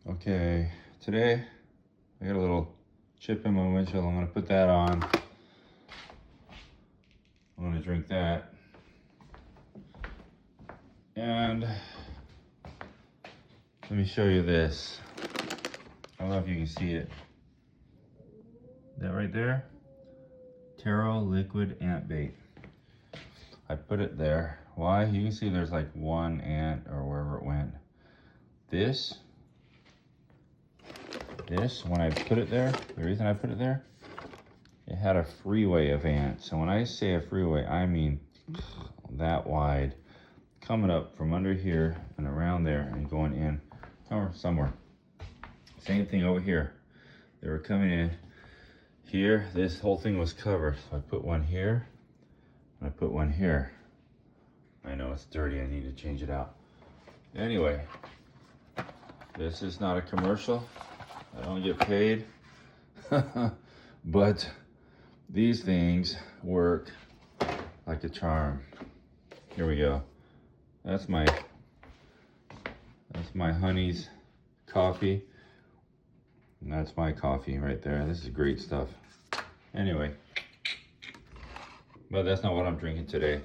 Okay, today I got a little chip in my windshield. I'm gonna put that on. I'm gonna drink that. And let me show you this. I don't know if you can see it. That right there? Taro liquid ant bait. I put it there. Why? You can see there's like one ant or wherever it went. This, when I put it there, the reason I put it there, it had a freeway of ants. So when I say a freeway, I mean that wide, coming up from under here and around there and going in or somewhere. Same thing over here. They were coming in here. This whole thing was covered. So I put one here and I put one here. I know it's dirty. I need to change it out. Anyway, this is not a commercial. I don't get paid. But these things work like a charm. Here we go. That's my honey's coffee. And that's my coffee right there. This is great stuff. Anyway, but that's not what I'm drinking today.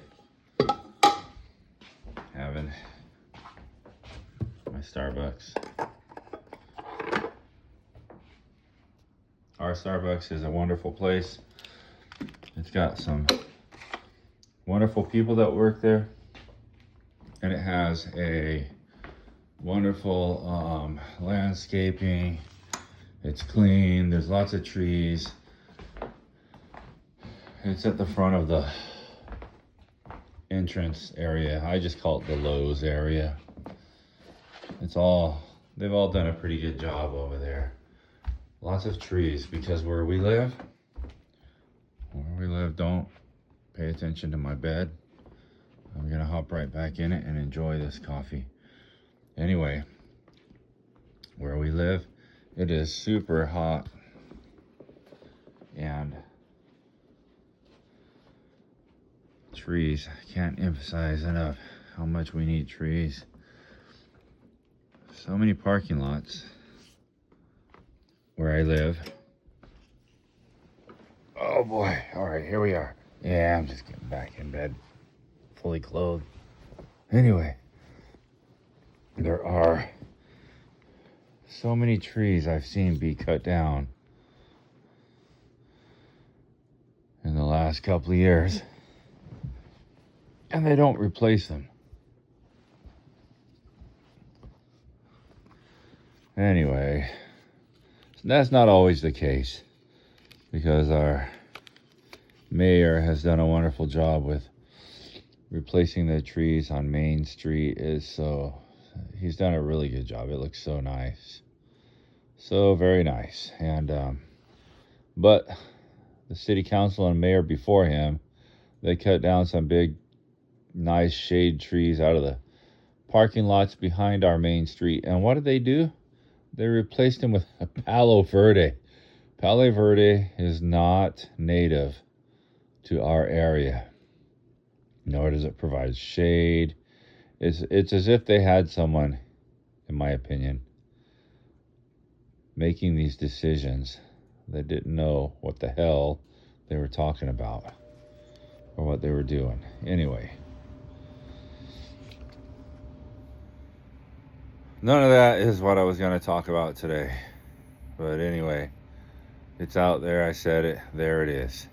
Having my Starbucks. Our Starbucks is a wonderful place. It's got some wonderful people that work there. And it has a wonderful landscaping. It's clean. There's lots of trees. It's at the front of the entrance area. I just call it the Lowe's area. They've all done a pretty good job over there. Lots of trees, because where we live, don't pay attention to my bed. I'm gonna hop right back in it and enjoy this coffee. Anyway, where we live, it is super hot, and trees, I can't emphasize enough how much we need trees. So many parking lots where I live. Oh boy, all right, here we are. Yeah, I'm just getting back in bed, fully clothed. Anyway, there are so many trees I've seen be cut down in the last couple of years, and they don't replace them. Anyway, that's not always the case, because our mayor has done a wonderful job with replacing the trees on Main Street. He's done a really good job. It looks so nice, so very nice. And but the city council and mayor before him, they cut down some big nice shade trees out of the parking lots behind our main street. And what did they do? They replaced them with a Palo Verde. Palo Verde is not native to our area, nor does it provide shade. It's as if they had someone, in my opinion, making these decisions that didn't know what the hell they were talking about or what they were doing. Anyway, none of that is what I was going to talk about today. But anyway, it's out there. I said it. There it is.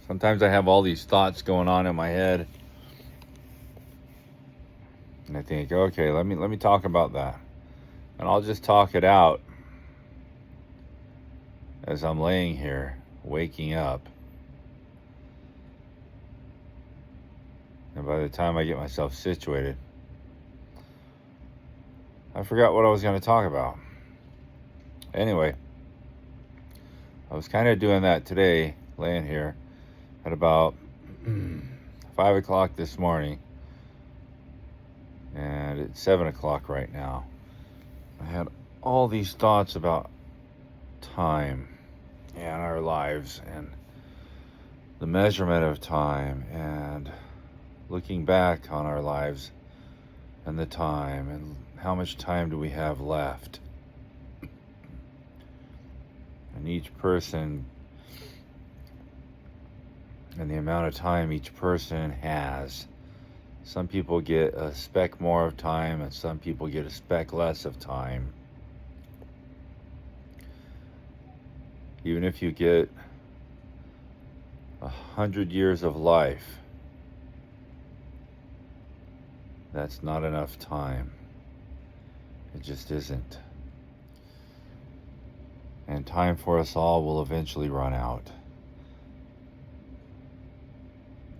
Sometimes I have all these thoughts going on in my head, and I think, okay, let me talk about that. And I'll just talk it out as I'm laying here, waking up. And by the time I get myself situated, I forgot what I was going to talk about. Anyway, I was kind of doing that today, laying here at about 5 o'clock this morning. And it's 7 o'clock right now. I had all these thoughts about time and our lives, and the measurement of time and looking back on our lives and the time and how much time do we have left. And each person and the amount of time each person has. Some people get a speck more of time and some people get a speck less of time. Even if you get 100 years of life, that's not enough time. It just isn't. And time for us all will eventually run out.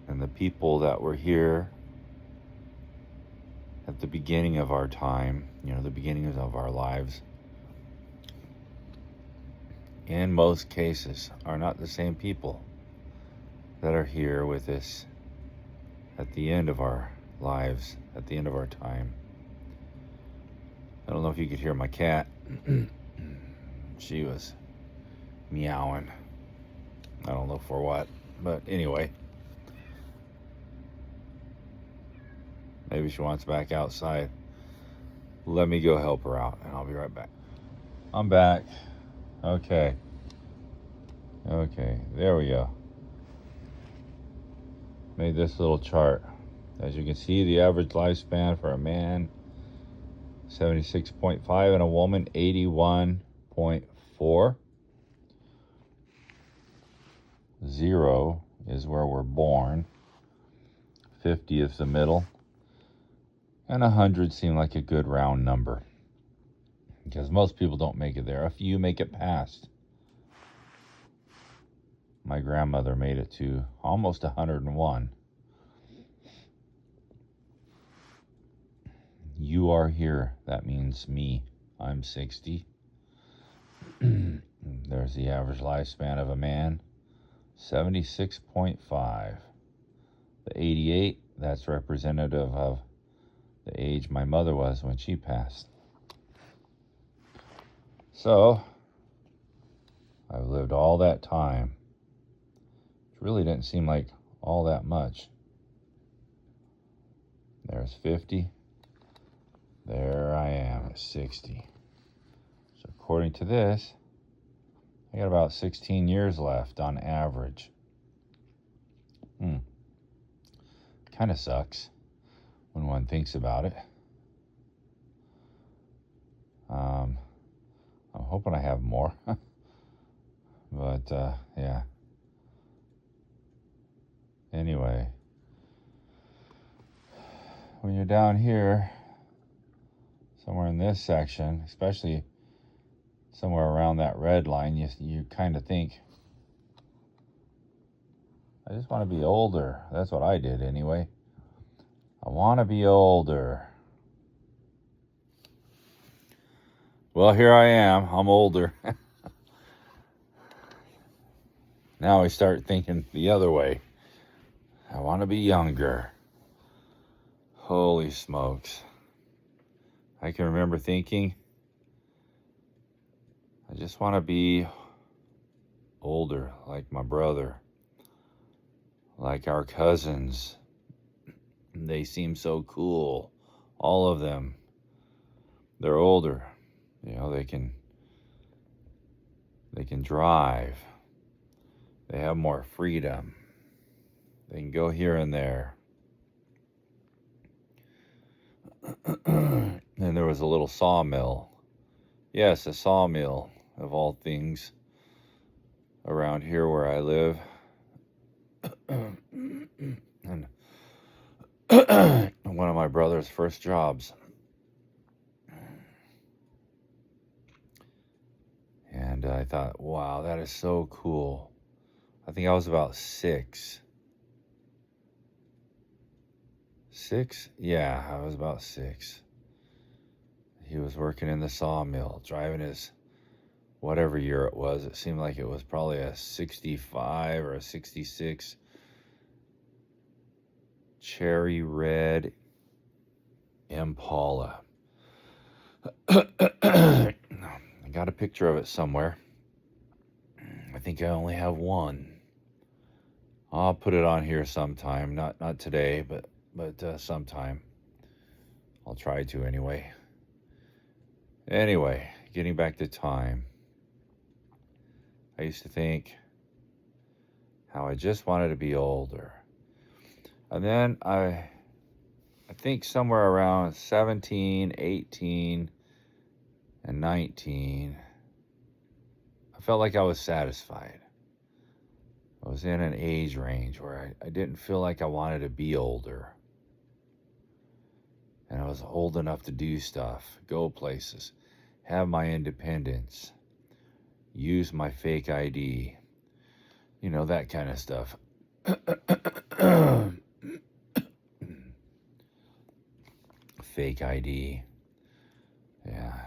And the people that were here at the beginning of our time, the beginnings of our lives, in most cases, are not the same people that are here with us at the end of our lives, at the end of our time. I don't know if you could hear my cat. She was meowing. I don't know for what, but anyway. Maybe she wants back outside. Let me go help her out, and I'll be right back. I'm back. Okay, there we go. Made this little chart. As you can see, the average lifespan for a man, 76.5, and a woman, 81.4. 0 is where we're born. 50 is the middle. And 100 seemed like a good round number, because most people don't make it there. A few make it past. My grandmother made it to almost 101. You are here. That means me. I'm 60. There's the average lifespan of a man, 76.5. The 88, that's representative of the age my mother was when she passed. So, I've lived all that time. It really didn't seem like all that much. There's 50. There I am at 60. So according to this, I got about 16 years left on average. Kind of sucks when one thinks about it. I'm hoping I have more. But, yeah. Anyway, when you're down here, somewhere in this section, especially somewhere around that red line, you kind of think, I just want to be older. That's what I did anyway. I want to be older. Well, here I am. I'm older. Now I start thinking the other way. I want to be younger. Holy smokes. I can remember thinking, I just want to be older, like my brother, like our cousins. They seem so cool. All of them. They're older. They can drive. They have more freedom. They can go here and there. And there was a little sawmill. Yes, a sawmill, of all things, around here where I live. And one of my brother's first jobs. And I thought, wow, that is so cool. I think I was about 6. 6? Yeah, I was about 6. He was working in the sawmill, driving his, whatever year it was. It seemed like it was probably a 65 or a 66 cherry red Impala. I got a picture of it somewhere. I think I only have one I'll put it on here sometime. Not today, but sometime. I'll try to anyway. Anyway, getting back to time. I used to think how I just wanted to be older. And then I think somewhere around 17, 18, and 19, I felt like I was satisfied. I was in an age range where I didn't feel like I wanted to be older. And I was old enough to do stuff, go places, have my independence, use my fake ID, you know, that kind of stuff. Fake ID. Yeah.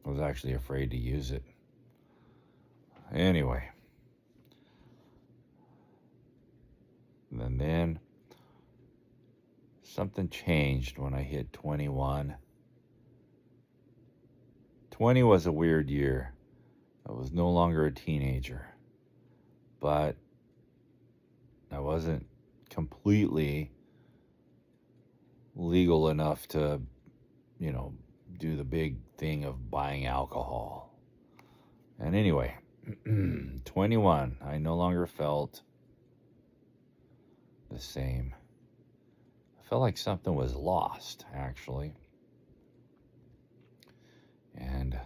I was actually afraid to use it. Anyway. And then something changed when I hit 21. 20 was a weird year. I was no longer a teenager. But I wasn't completely legal enough to, you know, do the big thing of buying alcohol. And anyway, 21, I no longer felt the same. I felt like something was lost, actually. And,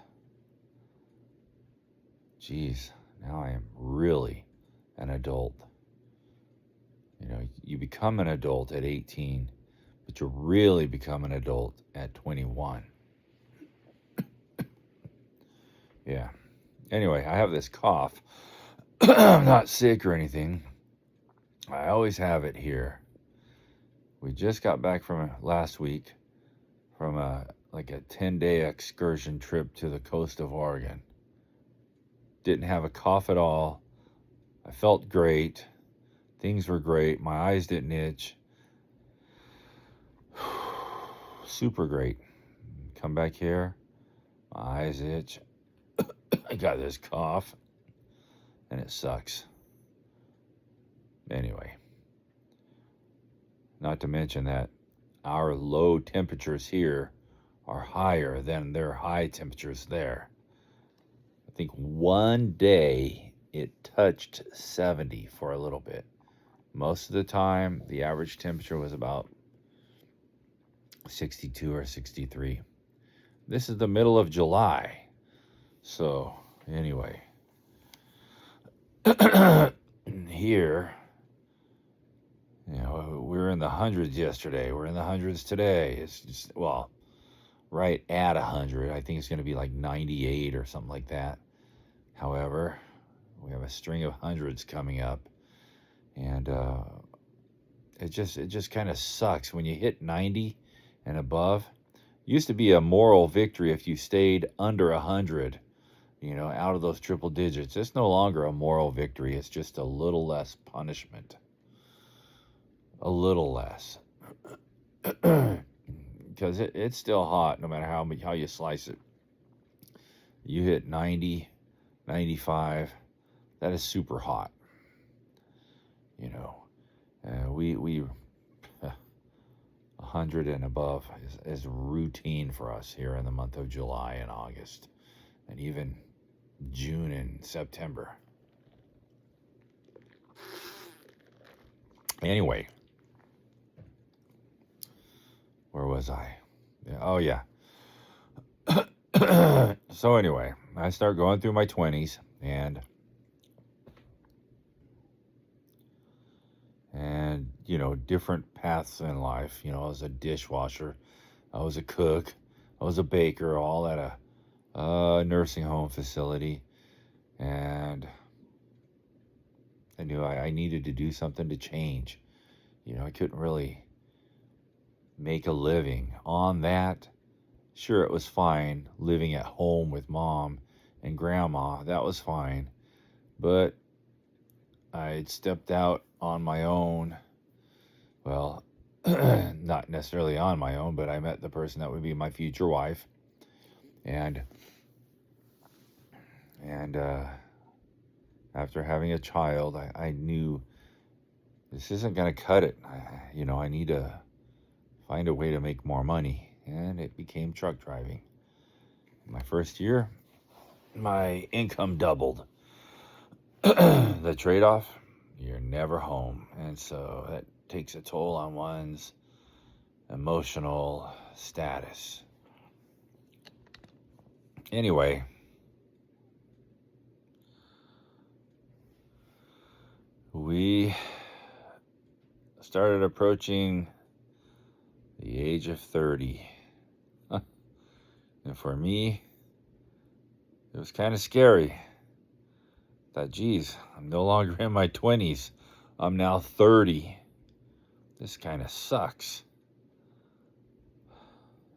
geez, now I am really an adult. You know, you become an adult at 18, but you really become an adult at 21. Yeah. Anyway, I have this cough. I'm not sick or anything. I always have it here. We just got back from last week from a 10-day excursion trip to the coast of Oregon. Didn't have a cough at all. I felt great. Things were great. My eyes didn't itch. Super great. Come back here. My eyes itch. I got this cough. And it sucks. Anyway. Not to mention that our low temperatures here are higher than their high temperatures there. I think one day it touched 70 for a little bit. Most of the time, the average temperature was about 62 or 63. This is the middle of July. So, anyway. Here, you know, we were in the hundreds yesterday. We're in the hundreds today. It's just, well, right at 100. I think it's going to be like 98 or something like that. However, we have a string of hundreds coming up. And it just kind of sucks when you hit 90 and above. It used to be a moral victory if you stayed under 100, you know, out of those triple digits. It's no longer a moral victory. It's just a little less punishment. A little less. Because it's still hot no matter how you slice it. You hit 90, 95, that is super hot. You know, we 100 and above is routine for us here in the month of July and August, and even June and September. Anyway, where was I? Oh yeah. So anyway, I start going through my 20s and you know, different paths in life. You know, I was a dishwasher, I was a cook, I was a baker, all at a nursing home facility, and I knew I needed to do something to change. You know, I couldn't really make a living on that. Sure, it was fine living at home with mom and grandma. That was fine. But I'd stepped out on my own. Well, not necessarily on my own, but I met the person that would be my future wife. And after having a child, I knew this isn't going to cut it. I need to find a way to make more money. And it became truck driving. My first year, my income doubled. The trade-off, you're never home. And so that takes a toll on one's emotional status. Anyway, we started approaching the age of 30. And for me, it was kind of scary. Thought, geez, I'm no longer in my 20s. I'm now 30. This kind of sucks.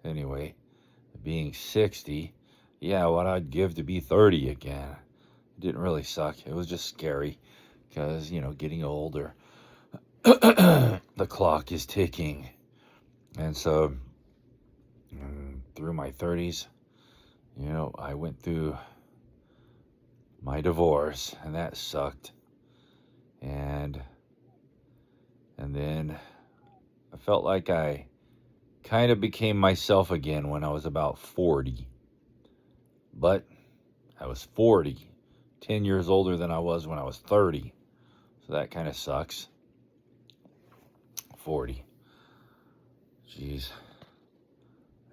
Anyway, being 60, yeah, what I'd give to be 30 again. It didn't really suck. It was just scary because, getting older, the clock is ticking. And so through my 30s, I went through my divorce, and that sucked. And then I felt like I kind of became myself again when I was about 40. But I was 40, 10 years older than I was when I was 30. So that kind of sucks. 40. Jeez.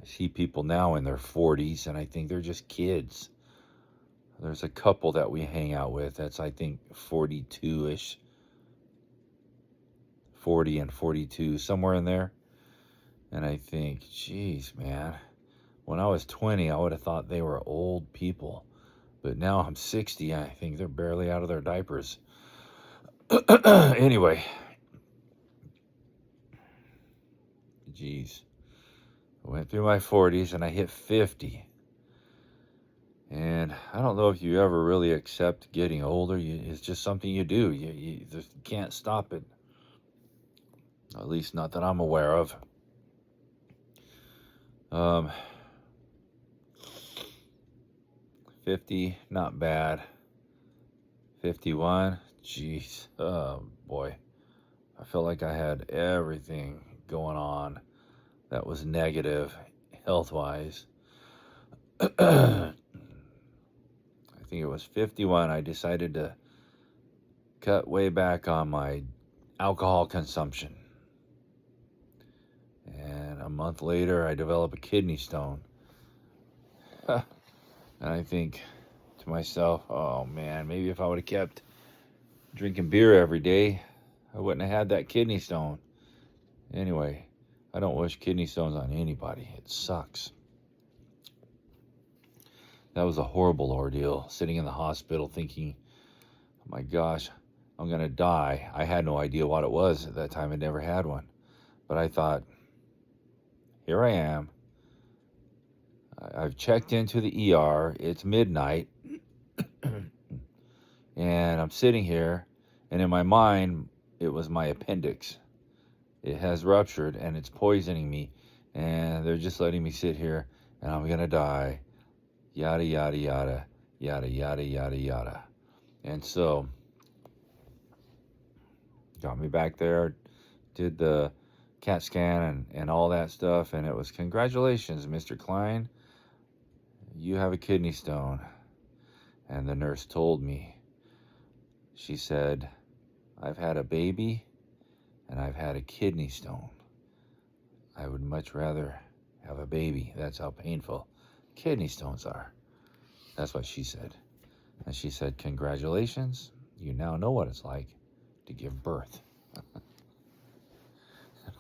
I see people now in their 40s, and I think they're just kids. There's a couple that we hang out with that's, I think, 42-ish. 40 and 42, somewhere in there. And I think, geez, man, when I was 20, I would have thought they were old people. But now I'm 60, I think they're barely out of their diapers. Anyway. Geez. I went through my 40s and I hit 50. And I don't know if you ever really accept getting older. It's just something you do. You just can't stop it. At least not that I'm aware of. 50, not bad. 51, jeez, oh boy. I felt like I had everything going on that was negative health-wise. I think it was 51, I decided to cut way back on my alcohol consumption. And a month later, I developed a kidney stone. And I think to myself, oh man, maybe if I would have kept drinking beer every day, I wouldn't have had that kidney stone. Anyway, I don't wish kidney stones on anybody. It sucks. That was a horrible ordeal, sitting in the hospital thinking, oh my gosh, I'm going to die. I had no idea what it was at that time. I'd never had one. But I thought, here I am. I've checked into the ER. It's midnight. And I'm sitting here. And in my mind, it was my appendix. It has ruptured and it's poisoning me. And they're just letting me sit here. And I'm going to die. Yada, yada, yada. Yada, yada, yada, yada. And so, got me back there. Did the CAT scan and all that stuff. And it was, congratulations, Mr. Klein. You have a kidney stone. And the nurse told me, she said, I've had a baby and I've had a kidney stone. I would much rather have a baby. That's how painful kidney stones are. That's what she said. And she said, congratulations. You now know what it's like to give birth.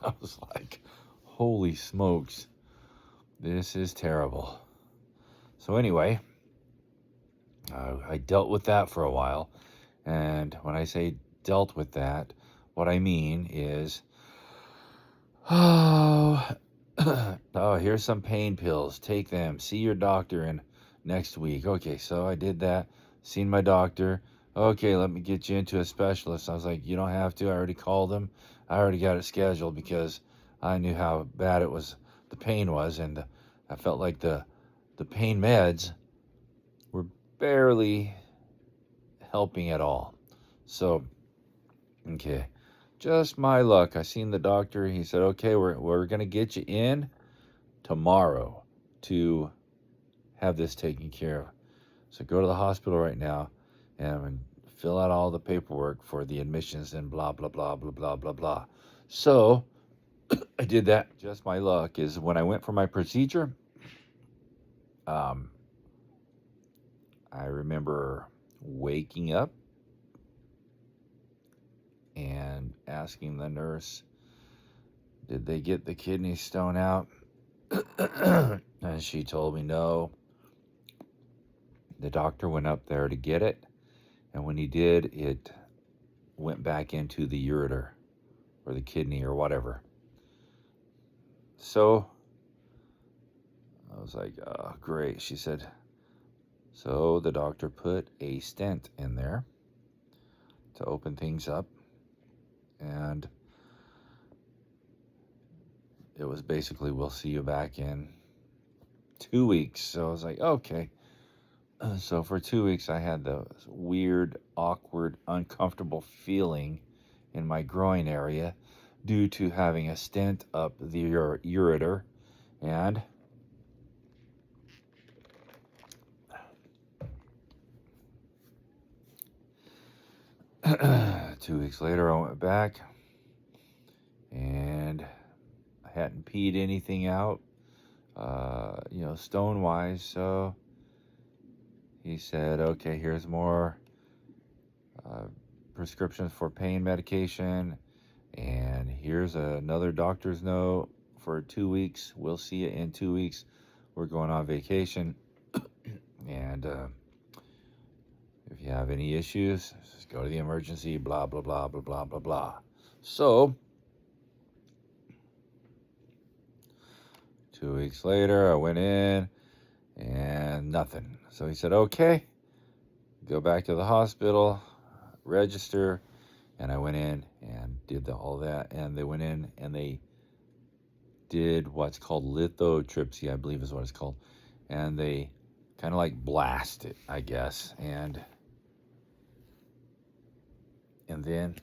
I was like, holy smokes. This is terrible. So anyway, I dealt with that for a while. And when I say dealt with that, what I mean is, oh, here's some pain pills. Take them. See your doctor in next week. Okay, so I did that. Seen my doctor. Okay, let me get you into a specialist. I was like, you don't have to. I already called him. I already got it scheduled because I knew how bad it was, the pain was, and I felt like the pain meds were barely helping at all. So, okay. Just my luck. I seen the doctor. He said, okay, we're going to get you in tomorrow to have this taken care of. So go to the hospital right now and fill out all the paperwork for the admissions and blah, blah, blah, blah, blah, blah, blah. So I did that. Just my luck is when I went for my procedure, I remember waking up and asking the nurse, did they get the kidney stone out? And she told me no. The doctor went up there to get it, and when he did, it went back into the ureter or the kidney or whatever. So I was like, oh, great. She said, so the doctor put a stent in there to open things up, and it was basically, we'll see you back in 2 weeks. So I was like, okay. So for 2 weeks, I had the weird, awkward, uncomfortable feeling in my groin area due to having a stent up the ureter. And 2 weeks later, I went back, and I hadn't peed anything out, stone-wise. So he said, okay, here's more prescriptions for pain medication, and here's another doctor's note for 2 weeks. We'll see you in 2 weeks. We're going on vacation, and if you have any issues, just go to the emergency, blah, blah, blah, blah, blah, blah, blah. So 2 weeks later, I went in and nothing. So he said, okay, go back to the hospital, register. And I went in and did all that. And they went in and they did what's called lithotripsy, I believe is what it's called. And they kind of like blast it, I guess. And then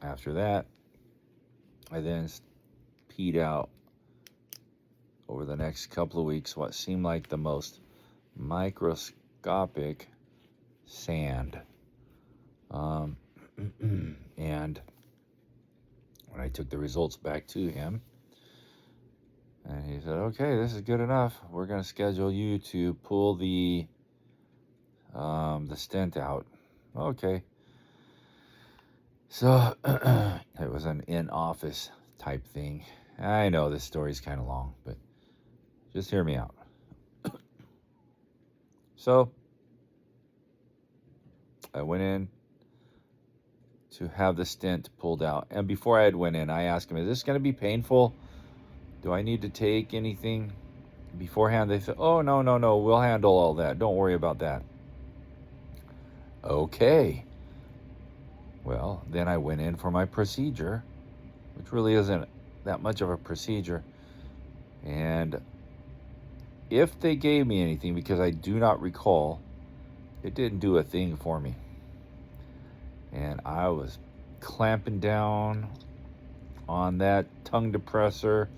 after that, I then peed out over the next couple of weeks what seemed like the most microscopic sand. And when I took the results back to him, and he said, okay, this is good enough. We're going to schedule you to pull the stent out. Okay. So it was an in-office type thing. I know this story's kind of long, but just hear me out. So I went in to have the stent pulled out. And before I had went in, I asked him, is this going to be painful? Do I need to take anything? Beforehand, they said, oh, no, we'll handle all that. Don't worry about that. Okay. Well, then I went in for my procedure, which really isn't that much of a procedure. And if they gave me anything, because I do not recall, it didn't do a thing for me. And I was clamping down on that tongue depressor,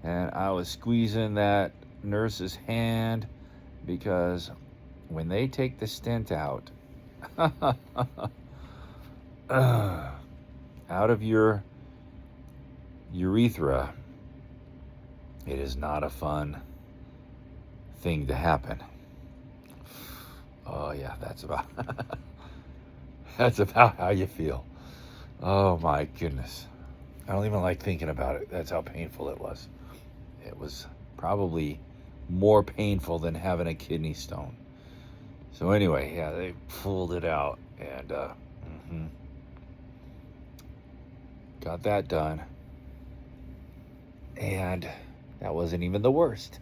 and I was squeezing that nurse's hand, because when they take the stent out, out of your urethra, it is not a fun thing to happen. Oh yeah, that's about that's about how you feel. Oh my goodness. I don't even like thinking about it. That's how painful it was. It was probably more painful than having a kidney stone. So anyway, yeah, they pulled it out, and got that done. And that wasn't even the worst.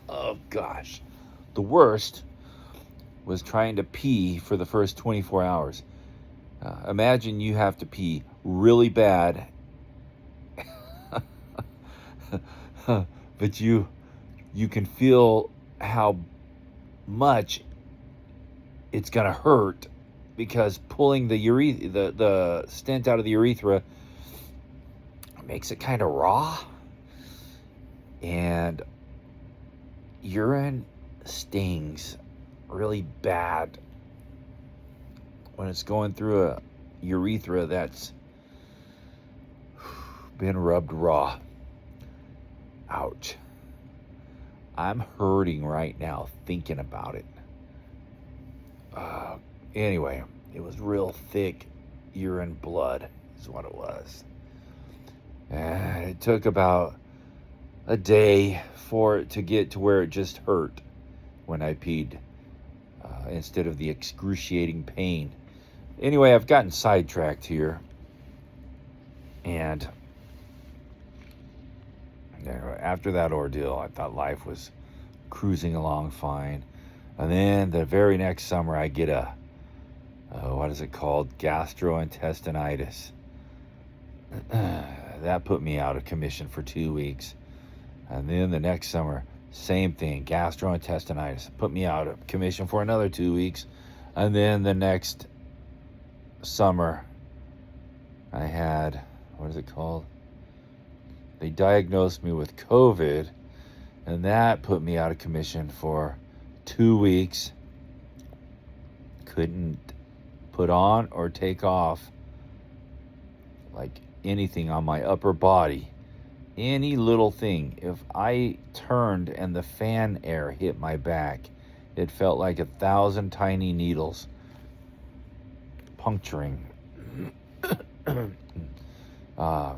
Oh gosh. The worst was trying to pee for the first 24 hours. Imagine you have to pee really bad, but you can feel how much it's gonna hurt because pulling the stent out of the urethra makes it kind of raw, and urine stings really bad when it's going through a urethra that's been rubbed raw. Ouch. I'm hurting right now thinking about it. Anyway, it was real thick urine blood is what it was. And it took about a day for it to get to where it just hurt when I peed, instead of the excruciating pain. Anyway, I've gotten sidetracked here. And after that ordeal, I thought life was cruising along fine. And then the very next summer, I get a, what is it called? Gastrointestinitis. That put me out of commission for 2 weeks. And then the next summer, same thing, gastrointestinitis. Put me out of commission for another 2 weeks. And then the next summer, I had, what is it called? They diagnosed me with COVID, and that put me out of commission for 2 weeks. Couldn't put on or take off like anything on my upper body. Any little thing. If I turned and the fan air hit my back, it felt like 1,000 tiny needles puncturing.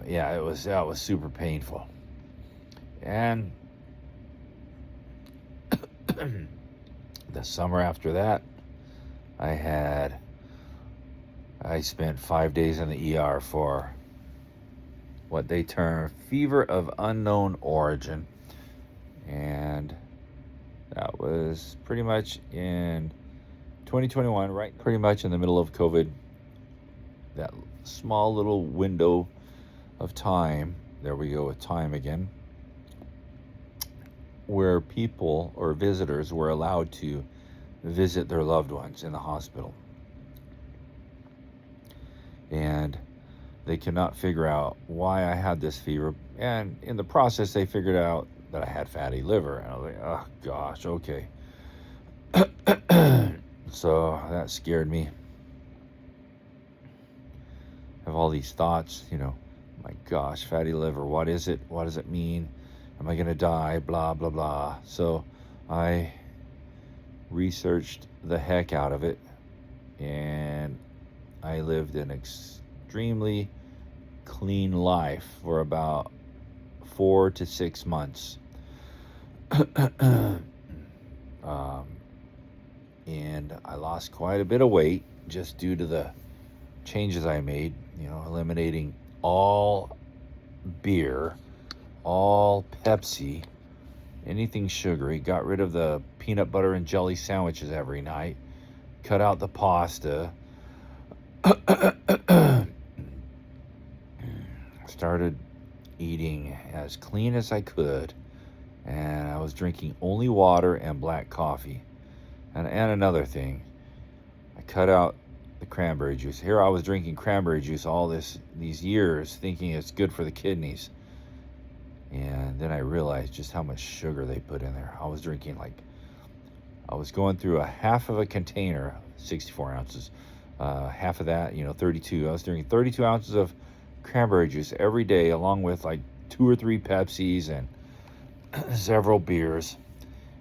Yeah, that was super painful. And the summer after that, I spent 5 days in the ER for what they term fever of unknown origin. And that was pretty much in 2021, right? Pretty much in the middle of COVID. That small little window of time, there we go with time again, where people or visitors were allowed to visit their loved ones in the hospital. And they could not figure out why I had this fever. And in the process, they figured out that I had fatty liver. And I was like, oh gosh, okay. So that scared me. I have all these thoughts, my gosh, fatty liver, what is it? What does it mean? Am I going to die? Blah, blah, blah. So I researched the heck out of it, and I lived an extremely clean life for about 4 to 6 months. And I lost quite a bit of weight just due to the changes I made, eliminating all beer, all Pepsi, anything sugary, got rid of the peanut butter and jelly sandwiches every night, cut out the pasta, started eating as clean as I could, and I was drinking only water and black coffee. And another thing, I cut out the cranberry juice. Here I was drinking cranberry juice all these years, thinking it's good for the kidneys. And then I realized just how much sugar they put in there. I was going through a half of a container, 64 ounces, half of that, 32. I was drinking 32 ounces of cranberry juice every day, along with like 2 or 3 Pepsis and several beers.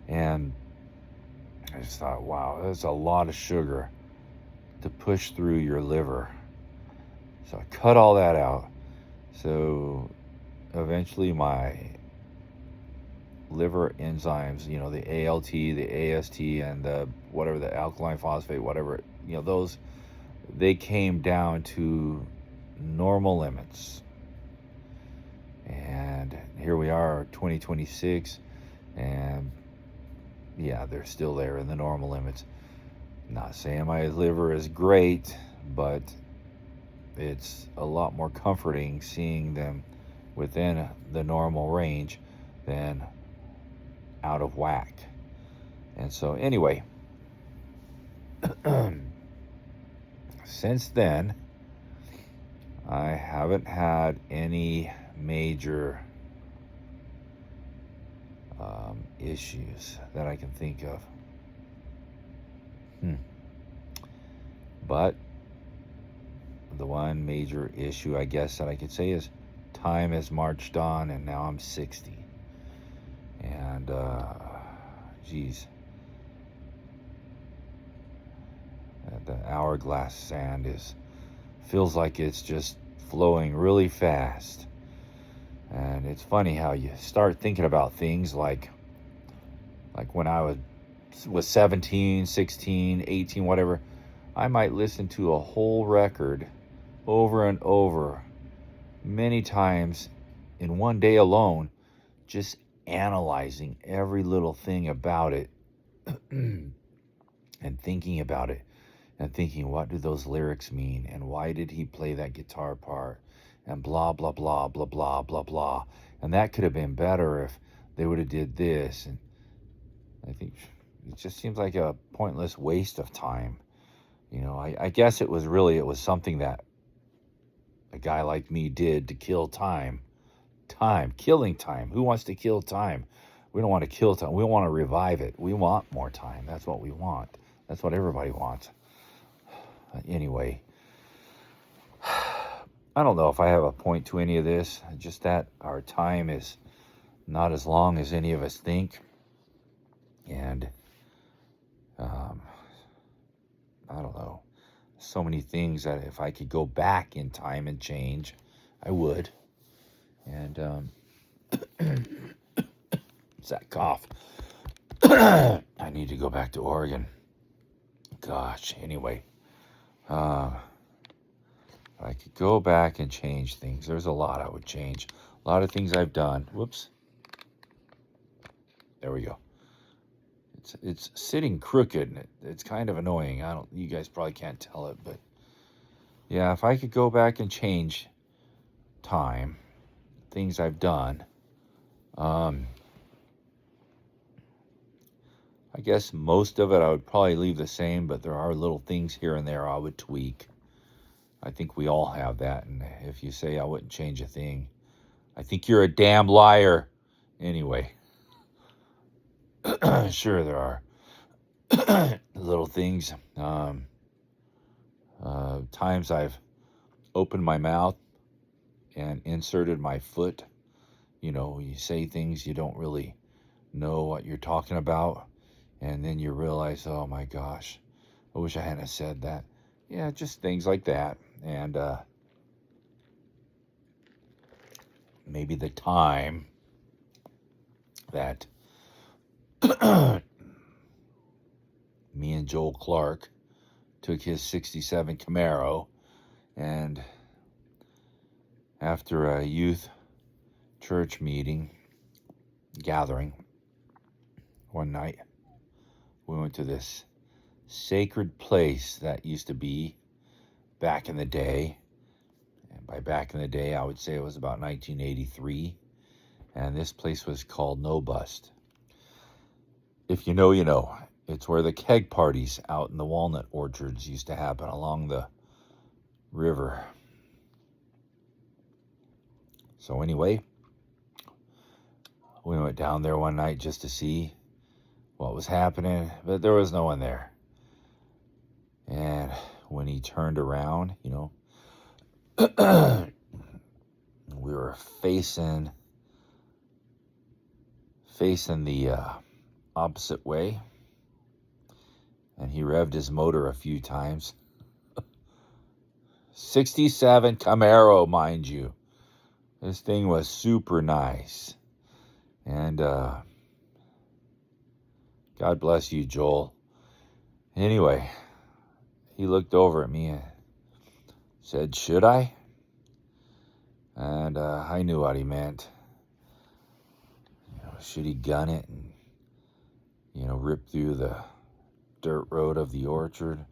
And I just thought, wow, that's a lot of sugar to push through your liver. So I cut all that out. So eventually my liver enzymes, the ALT, the AST, and the whatever, the alkaline phosphate, whatever, those, they came down to normal limits. And here we are, 2026, and yeah, they're still there in the normal limits. Not saying my liver is great, but it's a lot more comforting seeing them within the normal range than out of whack. And so anyway, since then, I haven't had any major issues that I can think of. But the one major issue, I guess, that I could say is time has marched on, and now I'm 60. And, geez, the hourglass sand feels like it's just flowing really fast. And it's funny how you start thinking about things like when I was 17, 16, 18, whatever, I might listen to a whole record over and over many times in one day alone, just analyzing every little thing about it and thinking about it and thinking, what do those lyrics mean? And why did he play that guitar part? And blah, blah, blah, blah, blah, blah, blah. And that could have been better if they would have did this. And I think it just seems like a pointless waste of time. You know, I guess it was something that a guy like me did to kill time. Killing time. Who wants to kill time? We don't want to kill time. We want to revive it. We want more time. That's what we want. That's what everybody wants. Anyway, I don't know if I have a point to any of this. Just that our time is not as long as any of us think. And I don't know. So many things that if I could go back in time and change, I would. And it's that cough. I need to go back to Oregon. Gosh, anyway. I could go back and change things. There's a lot I would change. A lot of things I've done. Whoops. There we go. It's sitting crooked, and it's kind of annoying. You guys probably can't tell it, but yeah, if I could go back and change time, things I've done, I guess most of it I would probably leave the same, but there are little things here and there I would tweak. I think we all have that, and if you say I wouldn't change a thing, I think you're a damn liar. Anyway. Sure there are little things. Times I've opened my mouth and inserted my foot. You know, you say things you don't really know what you're talking about, and then you realize, oh my gosh, I wish I hadn't said that. Yeah, just things like that. And maybe the time that me and Joel Clark took his 67 Camaro, and after a youth church gathering one night, we went to this sacred place that used to be back in the day. And by back in the day, I would say it was about 1983. And this place was called No Bust. If you know, you know. It's where the keg parties out in the walnut orchards used to happen along the river. So anyway, we went down there one night just to see what was happening, but there was no one there. And when he turned around, you know, we were facing the opposite way. And he revved his motor a few times. 67 Camaro, mind you. This thing was super nice. And God bless you, Joel. Anyway, he looked over at me and said, should I? And I knew what he meant. You know, should he gun it and, you know, rip through the dirt road of the orchard?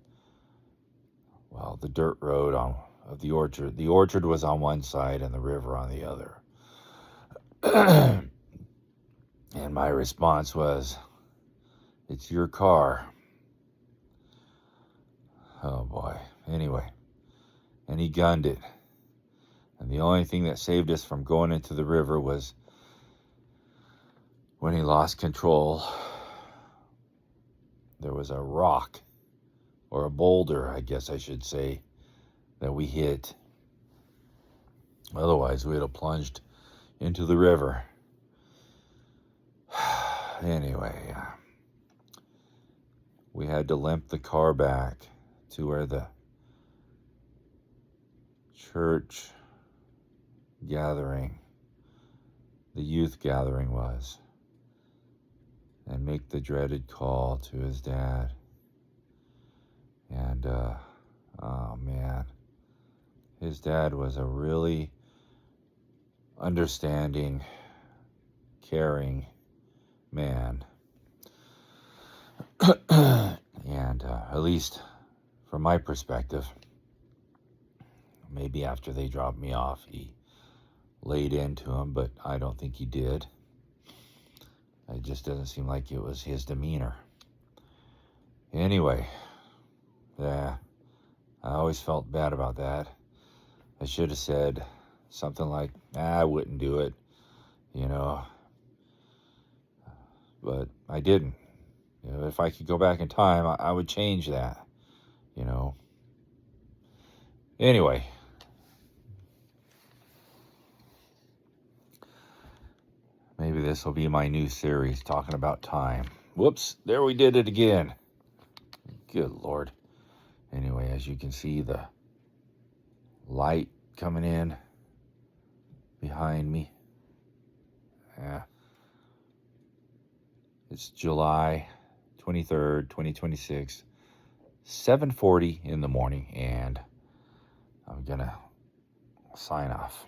Well, the dirt road of the orchard was on one side and the river on the other. And my response was, it's your car. Oh boy. Anyway, and he gunned it. And the only thing that saved us from going into the river was when he lost control. There was a rock, or a boulder, I guess I should say, that we hit. Otherwise, we'd have plunged into the river. Anyway, we had to limp the car back to where the church gathering, the youth gathering was, and make the dreaded call to his dad. And, oh man, his dad was a really understanding, caring man. And at least from my perspective, maybe after they dropped me off, he laid into him, but I don't think he did. It just doesn't seem like it was his demeanor. Anyway, yeah, I always felt bad about that. I should have said something like, I wouldn't do it, you know. But I didn't. You know, if I could go back in time, I would change that, you know. Anyway. Maybe this will be my new series, talking about time. Whoops, there we did it again. Good Lord. Anyway, as you can see, the light coming in behind me. Yeah. It's July 23rd, 2026, 7:40 in the morning, and I'm gonna sign off.